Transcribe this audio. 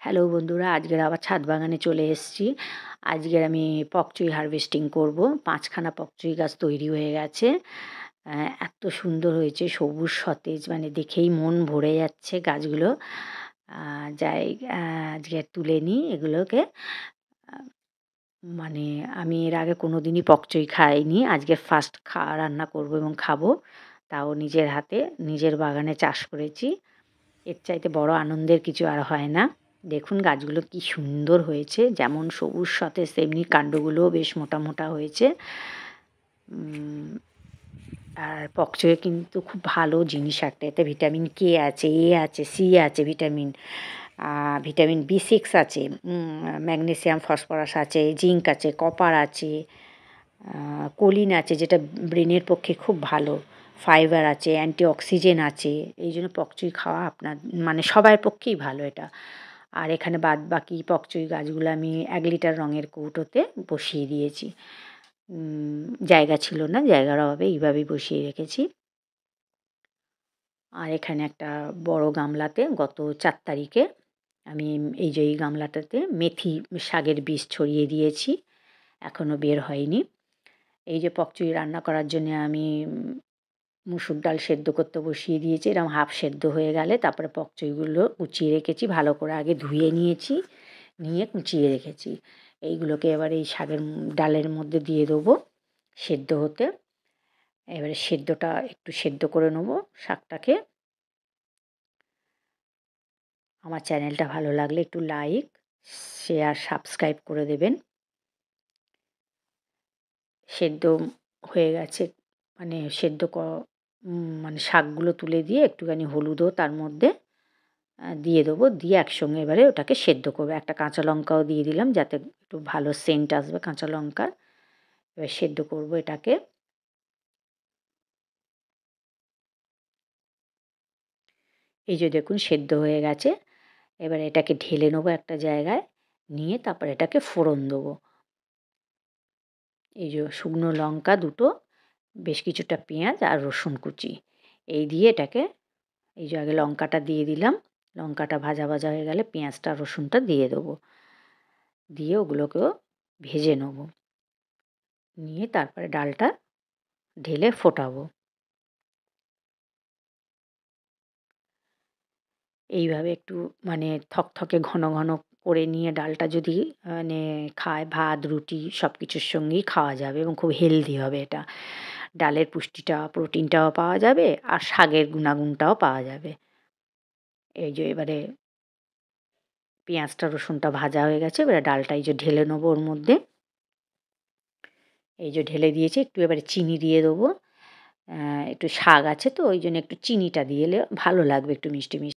Hello বন্ধুরা, আজকের আবার ছাদ বাগানে চলে এসেছি। আজকের আমি পকচুই হারভেস্টিং করব। ৫খানা পকচুই গাছ তৈরি হয়ে গেছে। এত সুন্দর হয়েছে, সবুজ সতেজ, মানে দেখেই মন ভরে যাচ্ছে গাছগুলো। যাই আজকে তুলে নিই এগুলোকে। আ মানে আমি এর আগে কোনো দিনই পকচুই খাইনি। আজকে ফার্স্ট রান্না করব এবং খাবো। তাও নিজের হাতে, নিজের বাগানে চাষ করেছি। এর চাইতে বড় আনন্দের কিছু আর হয় না। দেখুন গাছগুলো কি সুন্দর হয়েছে, যেমন সবুজ সতেজ তেমনি কাণ্ডগুলোও বেশ মোটা মোটা হয়েছে। আর পকচুয়ে কিন্তু খুব ভালো জিনিস একটা, এতে ভিটামিন কে আছে, এ আছে, সি আছে, ভিটামিন বি6 আছে, ম্যাগনেসিয়াম ফসফরাস আছে, জিঙ্ক আছে, কপার আছে, কোলিন আছে যেটা ব্রেনের পক্ষে খুব ভালো, ফাইবার আছে, অ্যান্টিঅক্সিজেন আছে। এই জন্য পকচুই খাওয়া আপনার মানে সবার পক্ষেই ভালো এটা। আর এখানে বাদ বাকি পকচুই গাছগুলো আমি ১ লিটার রঙের কৌটোতে বসিয়ে দিয়েছি। জায়গা ছিল না, জায়গার অভাবে এইভাবেই বসিয়ে রেখেছি। আর এখানে একটা বড় গামলাতে গত ৪ তারিখে আমি এই গামলাটাতে মেথি শাকের বীজ ছড়িয়ে দিয়েছি, এখনও বের হয়নি। এই যে পকচুই রান্না করার জন্যে আমি মুসুর ডাল সেদ্ধ করতে বসিয়ে দিয়েছি। এরকম হাফ সেদ্ধ হয়ে গেলে তারপরে পকচুইগুলো কুচিয়ে রেখেছি, ভালো করে আগে ধুয়ে নিয়েছি, নিয়ে কুচিয়ে রেখেছি। এইগুলোকে এবার এই শাকের ডালের মধ্যে দিয়ে দেবো সেদ্ধ হতে। এবারে সেদ্ধটা একটু সেদ্ধ করে নেবো শাকটাকে। আমার চ্যানেলটা ভালো লাগলে একটু লাইক, শেয়ার, সাবস্ক্রাইব করে দেবেন। সেদ্ধ হয়ে গেছে, মানে সেদ্ধ মানে শাকগুলো তুলে দিয়ে একটুখানি হলুদও তার মধ্যে দিয়ে দেবো, দিয়ে একসঙ্গে এবারে ওটাকে সেদ্ধ করবো। একটা কাঁচা লঙ্কাও দিয়ে দিলাম যাতে একটু ভালো সেন্ট আসবে কাঁচা লঙ্কার। এবার সেদ্ধ করবো এটাকে। এই যে দেখুন সেদ্ধ হয়ে গেছে। এবার এটাকে ঢেলে নেবো একটা জায়গায়, নিয়ে তারপর এটাকে ফোড়ন দেবো। এই যে শুকনো লঙ্কা দুটো, বেশ কিছুটা পেঁয়াজ আর রসুন কুচি, এই দিয়ে এটাকে, এই যে আগে লঙ্কাটা দিয়ে দিলাম, লঙ্কাটা ভাজা ভাজা হয়ে গেলে পেঁয়াজটা রসুনটা দিয়ে দেবো, দিয়ে ওগুলোকেও ভেজে নেবো, নিয়ে তারপরে ডালটা ঢেলে ফোটাবো। এইভাবে একটু মানে থকথকে ঘন ঘন করে নিয়ে ডালটা যদি মানে খায়, ভাত রুটি সব কিছুর সঙ্গেই খাওয়া যাবে এবং খুব হেলদি হবে এটা। ডালের পুষ্টিটা, প্রোটিনটাও পাওয়া যাবে আর শাকের গুণাগুণটাও পাওয়া যাবে। এই যে এবারে পেঁয়াজটা রসুনটা ভাজা হয়ে গেছে, এবারে ডালটা এই যে ঢেলে নেবো ওর মধ্যে। এই যে ঢেলে দিয়েছি, একটু এবারে চিনি দিয়ে দেবো। একটু শাক আছে তো ওই জন্য একটু চিনিটা দিয়ে এলে ভালো লাগবে, একটু মিষ্টি মিষ্টি।